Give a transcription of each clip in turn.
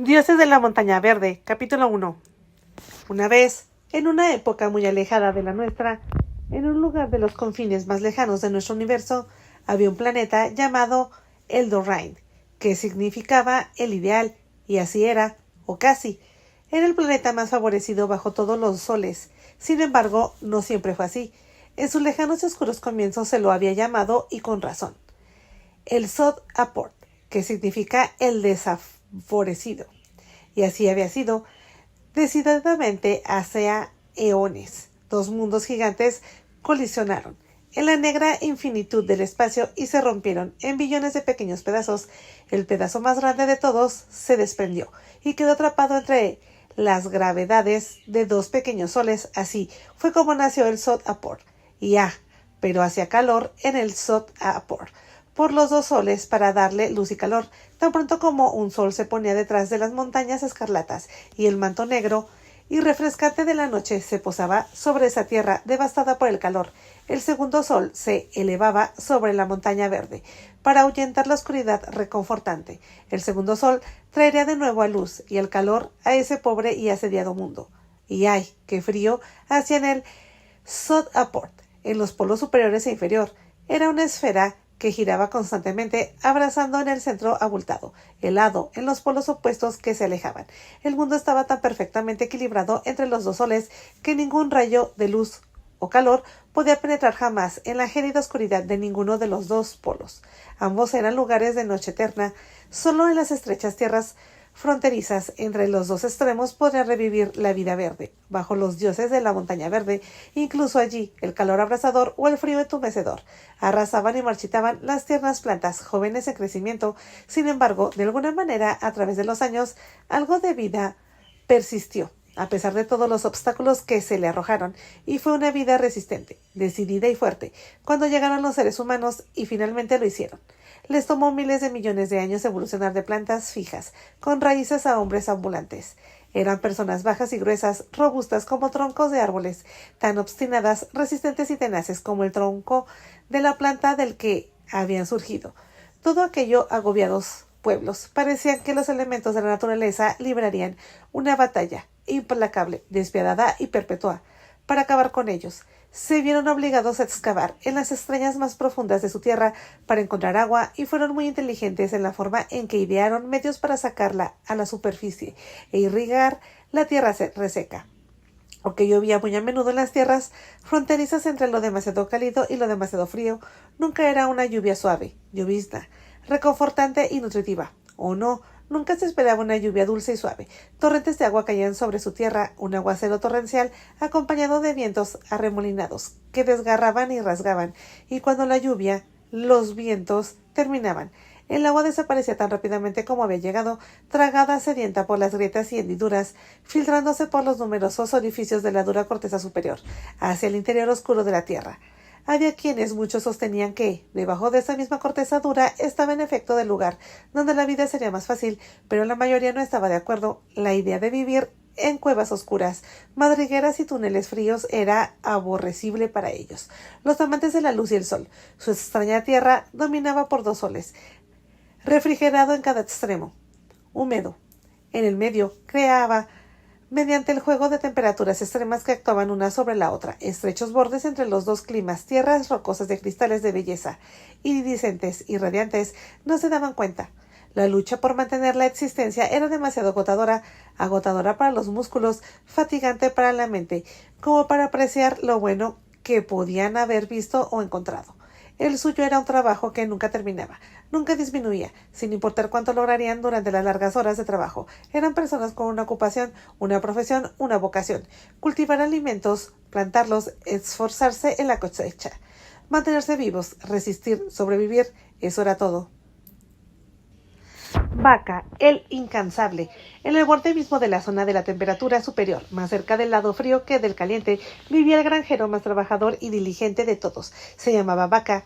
Dioses de la Montaña Verde, capítulo 1. Una vez, en una época muy alejada de la nuestra, en un lugar de los confines más lejanos de nuestro universo, había un planeta llamado Eldorain, que significaba el ideal, y así era, o casi. Era el planeta más favorecido bajo todos los soles. Sin embargo, no siempre fue así. En sus lejanos y oscuros comienzos se lo había llamado, y con razón, el Sod Aport, que significa el desfavorecido. Y así había sido, decididamente hace eones. Dos mundos gigantes colisionaron en la negra infinitud del espacio y se rompieron en billones de pequeños pedazos. El pedazo más grande de todos se desprendió y quedó atrapado entre las gravedades de dos pequeños soles. Así fue como nació el Sod Aport. Pero hacía calor en el Sod Aport por los dos soles para darle luz y calor. Tan pronto como un sol se ponía detrás de las montañas escarlatas y el manto negro y refrescante de la noche se posaba sobre esa tierra devastada por el calor, el segundo sol se elevaba sobre la montaña verde para ahuyentar la oscuridad reconfortante. El segundo sol traería de nuevo a luz y el calor a ese pobre y asediado mundo. Y ¡ay, qué frío hacía en el Sod Aport! En los polos superiores e inferior era una esfera que giraba constantemente, abrazando en el centro abultado, helado en los polos opuestos que se alejaban. El mundo estaba tan perfectamente equilibrado entre los dos soles que ningún rayo de luz o calor podía penetrar jamás en la gélida oscuridad de ninguno de los dos polos. Ambos eran lugares de noche eterna. Solo en las estrechas tierras fronterizas entre los dos extremos podría revivir la vida verde, bajo los dioses de la montaña verde. Incluso allí, el calor abrasador o el frío entumecedor arrasaban y marchitaban las tiernas plantas jóvenes en crecimiento. Sin embargo, de alguna manera, a través de los años, algo de vida persistió, a pesar de todos los obstáculos que se le arrojaron, y fue una vida resistente, decidida y fuerte, cuando llegaron los seres humanos y finalmente lo hicieron. Les tomó miles de millones de años evolucionar de plantas fijas, con raíces a hombres ambulantes. Eran personas bajas y gruesas, robustas como troncos de árboles, tan obstinadas, resistentes y tenaces como el tronco de la planta del que habían surgido. Todo aquello agobiados pueblos. Parecían que los elementos de la naturaleza librarían una batalla implacable, despiadada y perpetua para acabar con ellos. Se vieron obligados a excavar en las extrañas más profundas de su tierra para encontrar agua y fueron muy inteligentes en la forma en que idearon medios para sacarla a la superficie e irrigar la tierra reseca, porque llovía muy a menudo en las tierras fronterizas entre lo demasiado cálido y lo demasiado frío. Nunca era una lluvia suave, llovizna, reconfortante y nutritiva. ¿O no? Nunca se esperaba una lluvia dulce y suave. Torrentes de agua caían sobre su tierra, un aguacero torrencial acompañado de vientos arremolinados que desgarraban y rasgaban, y cuando la lluvia, los vientos terminaban, el agua desaparecía tan rápidamente como había llegado, tragada sedienta por las grietas y hendiduras, filtrándose por los numerosos orificios de la dura corteza superior, hacia el interior oscuro de la tierra. Había quienes muchos sostenían que, debajo de esa misma corteza dura, estaba en efecto el lugar donde la vida sería más fácil, pero la mayoría no estaba de acuerdo. La idea de vivir en cuevas oscuras, madrigueras y túneles fríos era aborrecible para ellos, los amantes de la luz y el sol. Su extraña tierra dominaba por dos soles, refrigerado en cada extremo, húmedo. En el medio creaba mediante el juego de temperaturas extremas que actuaban una sobre la otra, estrechos bordes entre los dos climas, tierras rocosas de cristales de belleza, iridiscentes y radiantes, no se daban cuenta. La lucha por mantener la existencia era demasiado agotadora para los músculos, fatigante para la mente, como para apreciar lo bueno que podían haber visto o encontrado. El suyo era un trabajo que nunca terminaba, nunca disminuía, sin importar cuánto lograrían durante las largas horas de trabajo. Eran personas con una ocupación, una profesión, una vocación. Cultivar alimentos, plantarlos, esforzarse en la cosecha, mantenerse vivos, resistir, sobrevivir, eso era todo. Vaca, el incansable. En el borde mismo de la zona de la temperatura superior, más cerca del lado frío que del caliente, vivía el granjero más trabajador y diligente de todos. Se llamaba Vaca.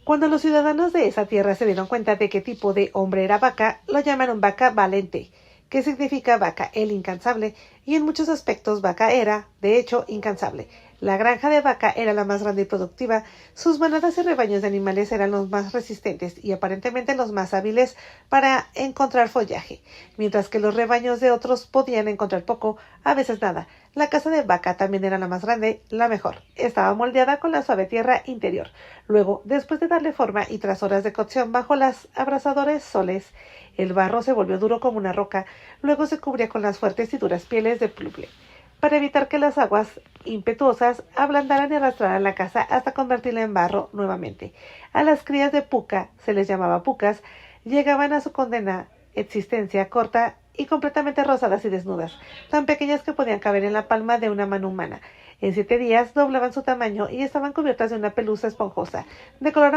Cuando los ciudadanos de esa tierra se dieron cuenta de qué tipo de hombre era Vaca, lo llamaron Vaca Valente, que significa Vaca, el incansable, y en muchos aspectos Vaca era, de hecho, incansable. La granja de Vaca era la más grande y productiva, sus manadas y rebaños de animales eran los más resistentes y aparentemente los más hábiles para encontrar follaje, mientras que los rebaños de otros podían encontrar poco, a veces nada. La casa de Vaca también era la más grande, la mejor. Estaba moldeada con la suave tierra interior. Luego, después de darle forma y tras horas de cocción bajo las abrasadores soles, el barro se volvió duro como una roca, luego se cubría con las fuertes y duras pieles de pluble, para evitar que las aguas impetuosas ablandaran y arrastraran la casa hasta convertirla en barro nuevamente. A las crías de puca, se les llamaba pucas, llegaban a su condena existencia corta y completamente rosadas y desnudas, tan pequeñas que podían caber en la palma de una mano humana. En 7 días doblaban su tamaño y estaban cubiertas de una pelusa esponjosa, de color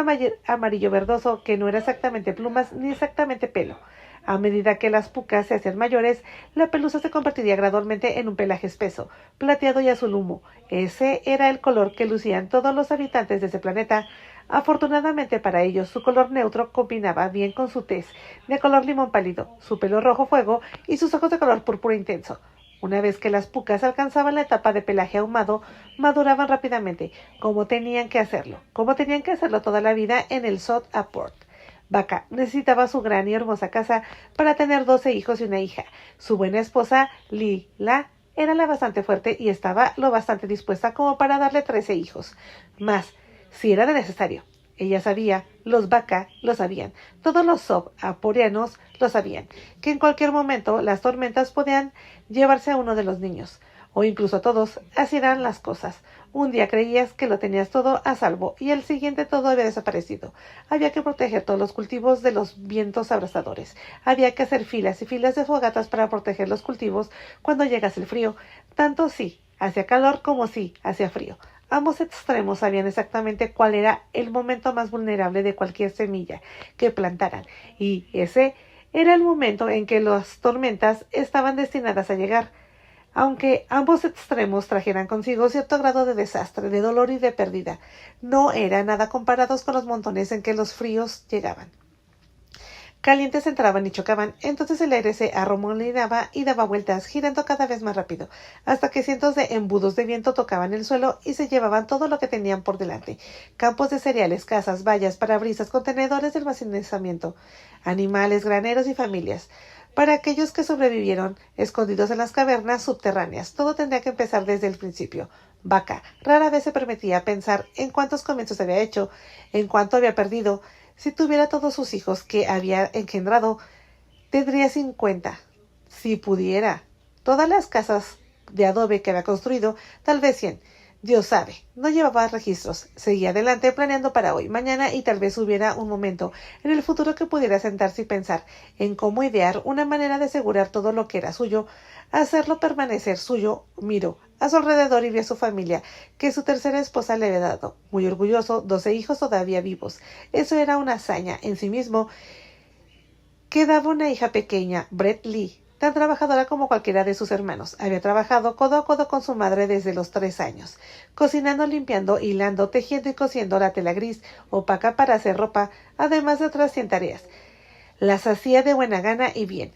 amarillo verdoso, que no era exactamente plumas ni exactamente pelo. A medida que las pucas se hacían mayores, la pelusa se convertiría gradualmente en un pelaje espeso, plateado y azul humo. Ese era el color que lucían todos los habitantes de ese planeta. Afortunadamente para ellos, su color neutro combinaba bien con su tez, de color limón pálido, su pelo rojo fuego y sus ojos de color púrpura intenso. Una vez que las pucas alcanzaban la etapa de pelaje ahumado, maduraban rápidamente, como tenían que hacerlo toda la vida en el Sod Aport. Vaca necesitaba su gran y hermosa casa para tener 12 hijos y una hija. Su buena esposa, Lila, era la bastante fuerte y estaba lo bastante dispuesta como para darle 13 hijos. Más, si era de necesario. Ella sabía, los Vaca lo sabían, todos los Sod-Aporianos lo sabían, que en cualquier momento las tormentas podían llevarse a uno de los niños, o incluso a todos. Así eran las cosas. Un día creías que lo tenías todo a salvo y el siguiente todo había desaparecido. Había que proteger todos los cultivos de los vientos abrasadores. Había que hacer filas y filas de fogatas para proteger los cultivos cuando llegase el frío. Tanto sí hacía calor como sí hacía frío. Ambos extremos sabían exactamente cuál era el momento más vulnerable de cualquier semilla que plantaran, y ese era el momento en que las tormentas estaban destinadas a llegar. Aunque ambos extremos trajeran consigo cierto grado de desastre, de dolor y de pérdida, no era nada comparados con los montones en que los fríos llegaban. Calientes entraban y chocaban, entonces el aire se arremolinaba y daba vueltas, girando cada vez más rápido, hasta que cientos de embudos de viento tocaban el suelo y se llevaban todo lo que tenían por delante: campos de cereales, casas, vallas, parabrisas, contenedores de almacenamiento, animales, graneros y familias. Para aquellos que sobrevivieron, escondidos en las cavernas subterráneas, todo tendría que empezar desde el principio. Vaca rara vez se permitía pensar en cuántos comienzos había hecho, en cuánto había perdido. Si tuviera todos sus hijos que había engendrado, tendría 50. Si pudiera. Todas las casas de adobe que había construido, tal vez 100. Dios sabe, no llevaba registros. Seguía adelante planeando para hoy, mañana y tal vez hubiera un momento en el futuro que pudiera sentarse y pensar en cómo idear una manera de asegurar todo lo que era suyo, hacerlo permanecer suyo. Miró a su alrededor y vio a su familia, que su tercera esposa le había dado. Muy orgulloso, 12 hijos todavía vivos. Eso era una hazaña en sí mismo. Quedaba una hija pequeña, Brett Lee, tan trabajadora como cualquiera de sus hermanos. Había trabajado codo a codo con su madre desde los 3 años, cocinando, limpiando, hilando, tejiendo y cosiendo la tela gris, opaca para hacer ropa, además de otras 100 tareas. Las hacía de buena gana y bien.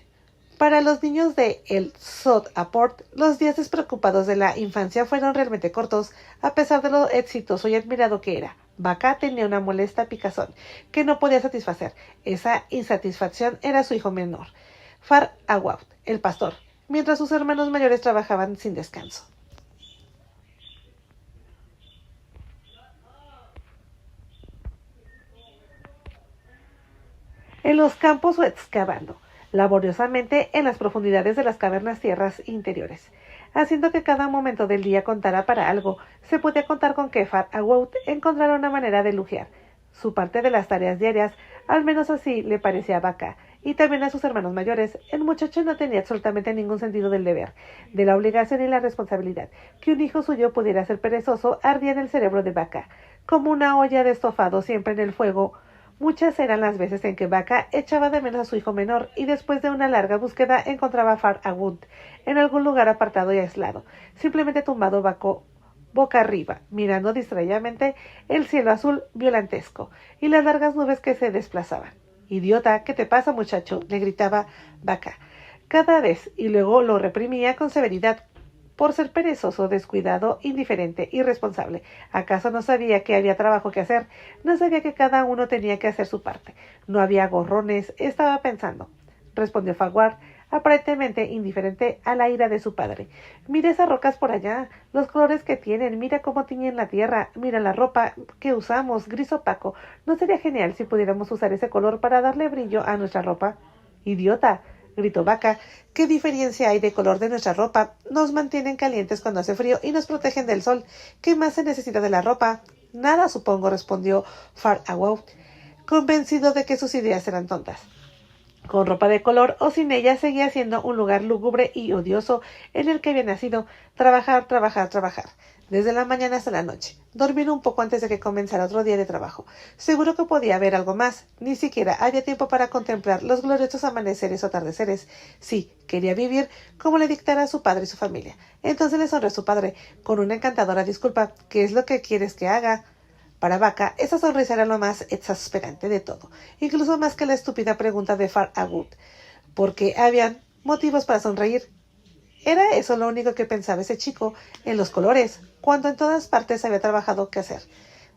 Para los niños de el Sod Aport, los días despreocupados de la infancia fueron realmente cortos, a pesar de lo exitoso y admirado que era. Vaca tenía una molesta picazón que no podía satisfacer. Esa insatisfacción era su hijo menor, Far Aguaut, el pastor, mientras sus hermanos mayores trabajaban sin descanso. En los campos o excavando, laboriosamente en las profundidades de las cavernas tierras interiores, haciendo que cada momento del día contara para algo. Se podía contar con que Fat Awout encontrara una manera de lujear su parte de las tareas diarias, al menos así le parecía a Vaca, y también a sus hermanos mayores. El muchacho no tenía absolutamente ningún sentido del deber, de la obligación y la responsabilidad. Que un hijo suyo pudiera ser perezoso ardía en el cerebro de Vaca, como una olla de estofado siempre en el fuego. Muchas eran las veces en que Vaca echaba de menos a su hijo menor y después de una larga búsqueda encontraba a Far Awout en algún lugar apartado y aislado, simplemente tumbado boca arriba, mirando distraídamente el cielo azul violantesco y las largas nubes que se desplazaban. —Idiota, ¿qué te pasa, muchacho? —le gritaba Vaca cada vez, y luego lo reprimía con severidad. por ser perezoso, descuidado, indiferente, irresponsable. ¿Acaso no sabía que había trabajo que hacer? No sabía que cada uno tenía que hacer su parte. No había gorrones, estaba pensando, respondió Farquhar, aparentemente indiferente a la ira de su padre. Mira esas rocas por allá, los colores que tienen, mira cómo tiñen la tierra, mira la ropa que usamos, gris opaco. ¿No sería genial si pudiéramos usar ese color para darle brillo a nuestra ropa? ¡Idiota!, gritó Vaca. ¿Qué diferencia hay de color de nuestra ropa? Nos mantienen calientes cuando hace frío y nos protegen del sol. ¿Qué más se necesita de la ropa? Nada, supongo, respondió Farquhar, convencido de que sus ideas eran tontas. Con ropa de color o sin ella seguía siendo un lugar lúgubre y odioso en el que había nacido. Trabajar, trabajar, trabajar. Desde la mañana hasta la noche. Dormir un poco antes de que comenzara otro día de trabajo. Seguro que podía haber algo más. Ni siquiera había tiempo para contemplar los gloriosos amaneceres o atardeceres. Sí, quería vivir como le dictara su padre y su familia. Entonces le sonrió a su padre, con una encantadora disculpa. ¿Qué es lo que quieres que haga? Para Vaca, esa sonrisa era lo más exasperante de todo, incluso más que la estúpida pregunta de Farquhar, porque habían motivos para sonreír. Era eso lo único que pensaba ese chico, en los colores, cuando en todas partes había trabajado que hacer.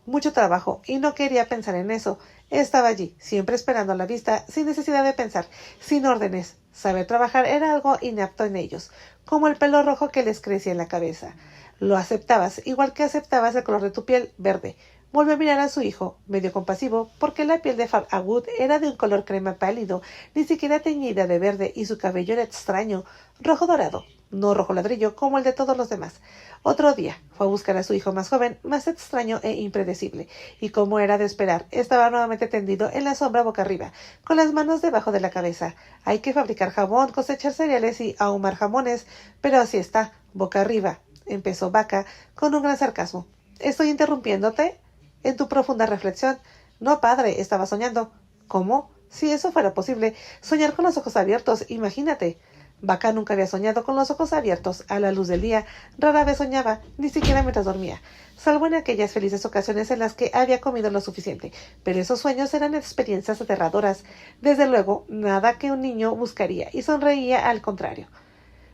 Mucho trabajo, y no quería pensar en eso. Estaba allí, siempre esperando a la vista, sin necesidad de pensar, sin órdenes. Saber trabajar era algo inapto en ellos, como el pelo rojo que les crecía en la cabeza. Lo aceptabas, igual que aceptabas el color de tu piel, verde. Volvió a mirar a su hijo, medio compasivo, porque la piel de Farquhar era de un color crema pálido, ni siquiera teñida de verde, y su cabello era extraño, rojo dorado, no rojo ladrillo, como el de todos los demás. Otro día fue a buscar a su hijo más joven, más extraño e impredecible, y como era de esperar, estaba nuevamente tendido en la sombra boca arriba, con las manos debajo de la cabeza. Hay que fabricar jabón, cosechar cereales y ahumar jamones, pero así está, boca arriba, empezó Vaca con un gran sarcasmo. ¿Estoy interrumpiéndote en tu profunda reflexión? No, padre, estaba soñando. ¿Cómo? Si eso fuera posible, soñar con los ojos abiertos, imagínate. Vaca nunca había soñado con los ojos abiertos a la luz del día. Rara vez soñaba, ni siquiera mientras dormía, salvo en aquellas felices ocasiones en las que había comido lo suficiente. Pero esos sueños eran experiencias aterradoras. Desde luego, nada que un niño buscaría, y sonreía al contrario.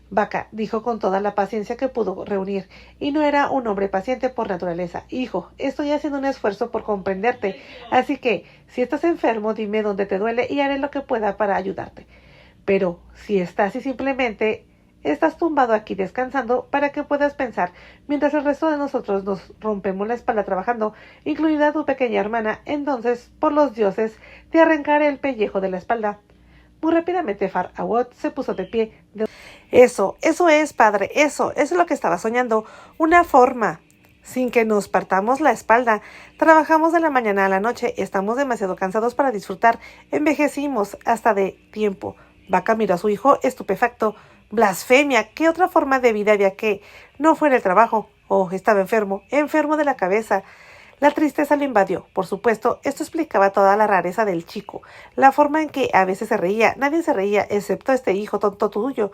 Vaca dijo con toda la paciencia que pudo reunir, y no era un hombre paciente por naturaleza. Hijo, estoy haciendo un esfuerzo por comprenderte, así que, si estás enfermo, dime dónde te duele y haré lo que pueda para ayudarte. Pero, si estás y simplemente estás tumbado aquí descansando para que puedas pensar, mientras el resto de nosotros nos rompemos la espalda trabajando, incluida tu pequeña hermana, entonces, por los dioses, te arrancaré el pellejo de la espalda. Muy rápidamente Farquhar se puso de pie. Eso es, padre, eso es lo que estaba soñando. Una forma, sin que nos partamos la espalda. Trabajamos de la mañana a la noche, estamos demasiado cansados para disfrutar. Envejecimos hasta de tiempo. Vaca miró a su hijo estupefacto. Blasfemia, ¿qué otra forma de vida había que no fuera el trabajo? Oh, estaba enfermo de la cabeza. La tristeza lo invadió. Por supuesto, esto explicaba toda la rareza del chico, la forma en que a veces se reía. Nadie se reía, excepto este hijo tonto tuyo.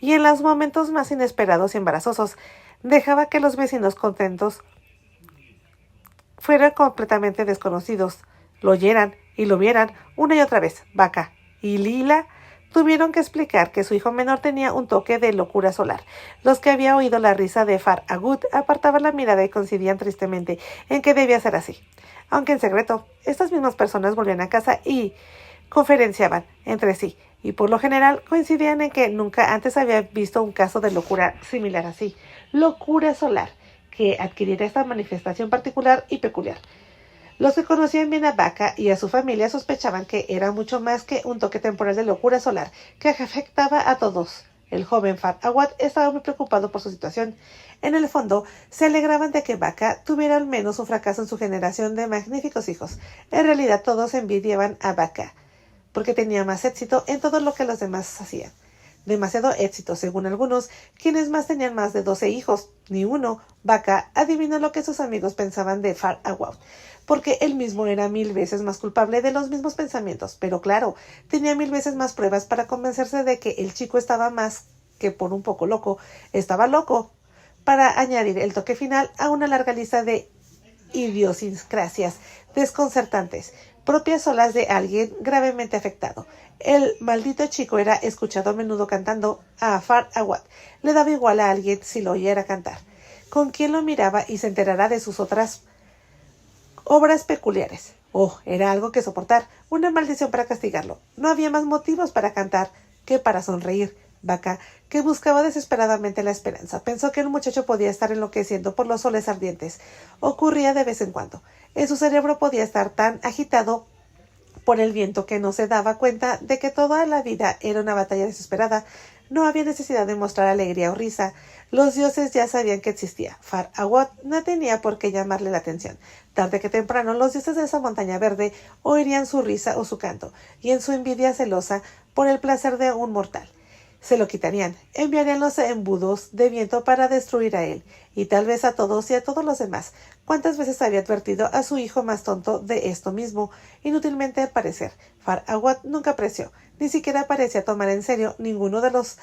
Y en los momentos más inesperados y embarazosos, dejaba que los vecinos contentos fueran completamente desconocidos, lo oyeran y lo vieran una y otra vez. Vaca y Lila tuvieron que explicar que su hijo menor tenía un toque de locura solar. Los que habían oído la risa de Farquhar apartaban la mirada y coincidían tristemente en que debía ser así. Aunque en secreto, estas mismas personas volvían a casa y conferenciaban entre sí, y por lo general coincidían en que nunca antes había visto un caso de locura similar así. Locura solar, que adquiriera esta manifestación particular y peculiar. Los que conocían bien a Vaca y a su familia sospechaban que era mucho más que un toque temporal de locura solar que afectaba a todos. El joven Farquhar estaba muy preocupado por su situación. En el fondo, se alegraban de que Vaca tuviera al menos un fracaso en su generación de magníficos hijos. En realidad, todos envidiaban a Vaca, porque tenía más éxito en todo lo que los demás hacían. Demasiado éxito, según algunos, quienes más tenían más de 12 hijos. Ni uno. Vaca adivinó lo que sus amigos pensaban de Farquhar, porque él mismo era 1000 veces más culpable de los mismos pensamientos, pero claro, tenía 1000 veces más pruebas para convencerse de que el chico estaba más que por un poco loco. Estaba loco, para añadir el toque final a una larga lista de idiosincrasias desconcertantes. propias solas de alguien gravemente afectado. El maldito chico era escuchado a menudo cantando a Far Awad. Le daba igual a alguien si lo oyera cantar, con quien lo miraba y se enterara de sus otras obras peculiares. Oh, era algo que soportar, una maldición para castigarlo. No había más motivos para cantar que para sonreír. Vaca, que buscaba desesperadamente la esperanza, pensó que el muchacho podía estar enloqueciendo por los soles ardientes. Ocurría de vez en cuando. En su cerebro podía estar tan agitado por el viento que no se daba cuenta de que toda la vida era una batalla desesperada. No había necesidad de mostrar alegría o risa. Los dioses ya sabían que existía. Far Awad no tenía por qué llamarle la atención. Tarde que temprano, los dioses de esa montaña verde oirían su risa o su canto, y en su envidia celosa por el placer de un mortal se lo quitarían, enviarían los embudos de viento para destruir a él, y tal vez a todos y a todos los demás. ¿Cuántas veces había advertido a su hijo más tonto de esto mismo? Inútilmente al parecer. Far Awad nunca apreció, ni siquiera parecía tomar en serio ninguno de los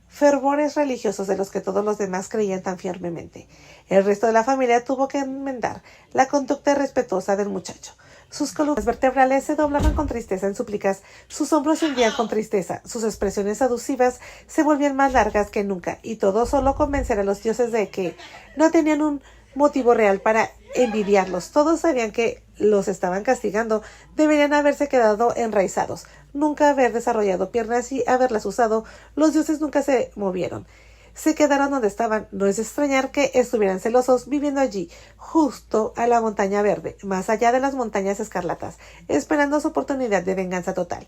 fervores religiosos de los que todos los demás creían tan firmemente. El resto de la familia tuvo que enmendar la conducta respetuosa del muchacho. Sus columnas vertebrales se doblaban con tristeza en súplicas, sus hombros se hundían con tristeza, sus expresiones adusivas se volvían más largas que nunca, y todo solo convencer a los dioses de que no tenían un motivo real para envidiarlos. Todos sabían que los estaban castigando, deberían haberse quedado enraizados, nunca haber desarrollado piernas y haberlas usado. Los dioses nunca se movieron. Se quedaron donde estaban. No es de extrañar que estuvieran celosos viviendo allí, justo a la montaña verde, más allá de las montañas escarlatas, esperando su oportunidad de venganza total.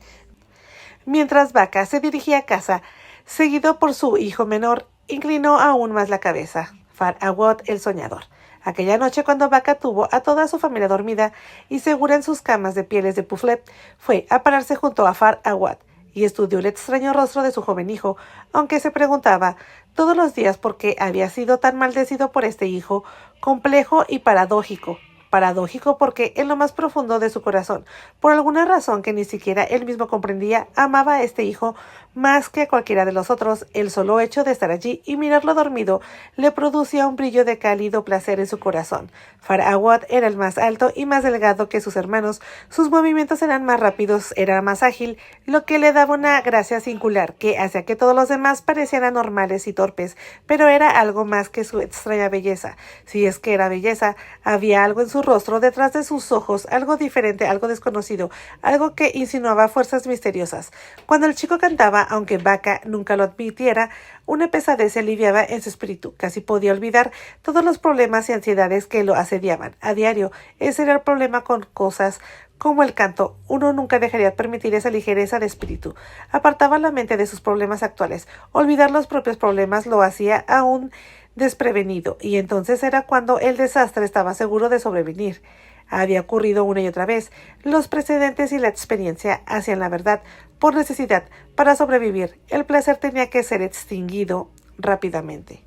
Mientras Vaca se dirigía a casa, seguido por su hijo menor, inclinó aún más la cabeza. Far Awad el soñador. Aquella noche, cuando Vaca tuvo a toda su familia dormida y segura en sus camas de pieles de puflet, fue a pararse junto a Far Awad y estudió el extraño rostro de su joven hijo, aunque se preguntaba todos los días por qué había sido tan maldecido por este hijo complejo y paradójico. Paradójico porque en lo más profundo de su corazón, por alguna razón que ni siquiera él mismo comprendía, amaba a este hijo más que a cualquiera de los otros. El solo hecho de estar allí y mirarlo dormido le producía un brillo de cálido placer en su corazón. Far Awad era el más alto y más delgado que sus hermanos, sus movimientos eran más rápidos, era más ágil, lo que le daba una gracia singular que hacía que todos los demás parecieran anormales y torpes, pero era algo más que su extraña belleza. Si es que era belleza, había algo en su rostro, detrás de sus ojos, algo diferente, algo desconocido, algo que insinuaba fuerzas misteriosas. Cuando el chico cantaba, aunque Vaca nunca lo admitiera, una pesadez se aliviaba en su espíritu. Casi podía olvidar todos los problemas y ansiedades que lo asediaban. A diario, ese era el problema con cosas como el canto. Uno nunca dejaría de permitir esa ligereza de espíritu. Apartaba la mente de sus problemas actuales. Olvidar los propios problemas lo hacía aún desprevenido, y entonces era cuando el desastre estaba seguro de sobrevenir. Había ocurrido una y otra vez. Los precedentes y la experiencia hacían la verdad por necesidad. Para sobrevivir, el placer tenía que ser extinguido rápidamente.